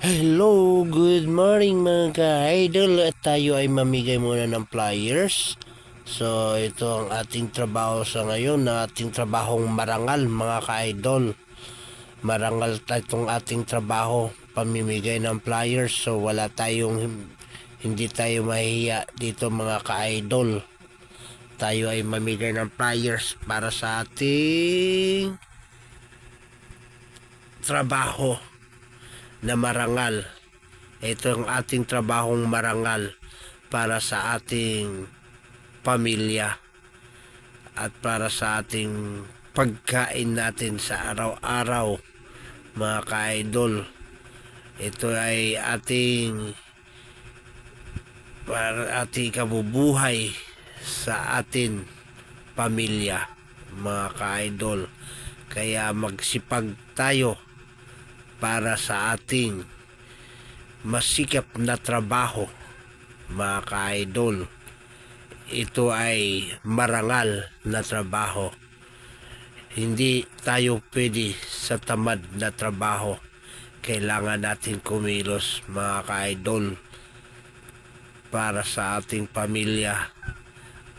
Hello, good morning mga ka-idol. At tayo ay mamigay muna ng flyers. So ito ang ating trabaho sa ngayon, na ating trabahong marangal mga ka-idol. Marangal itong ating trabaho, pamimigay ng flyers. So hindi tayo mahihiya dito mga ka-idol. Tayo ay mamigay ng flyers para sa ating trabaho na marangal. Ito ang ating trabahong marangal para sa ating pamilya at para sa ating pagkain natin sa araw-araw mga ka-idol. Ito ay para ating kabubuhay sa ating pamilya mga ka-idol. Kaya magsipag tayo para sa ating masikap na trabaho mga ka-idol. Ito ay marangal na trabaho. Hindi tayo pwede sa tamad na trabaho. Kailangan natin kumilos mga ka-idol para sa ating pamilya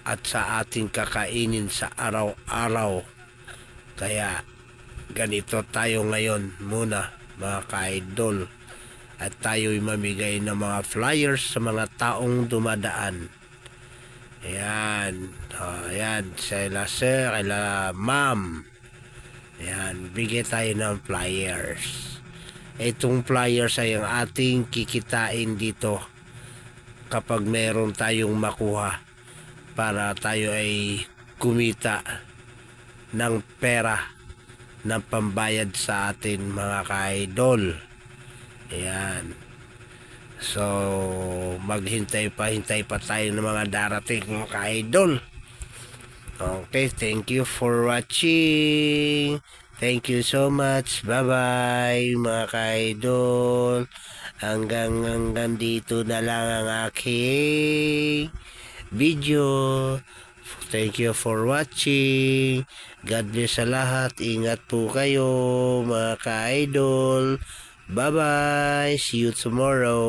at sa ating kakainin sa araw-araw. Kaya ganito tayo ngayon muna mga ka-idol, at tayo'y mamigay ng mga flyers sa mga taong dumadaan. Ayan, ayan, sila sir, kaila ma'am. Ayan, bigay tayo ng flyers. Itong flyers ay ang ating kikitain dito kapag meron tayong makuha, para tayo ay kumita ng pera ng pambayad sa atin mga ka-idol. Ayan. So, hintay pa tayo ng mga darating mga ka-idol. Okay, thank you for watching. Thank you so much. Bye-bye mga ka-idol. Hanggang dito na lang ang aking video. Thank you for watching. God bless sa lahat. Ingat po kayo mga ka-idol. Bye-bye. See you tomorrow.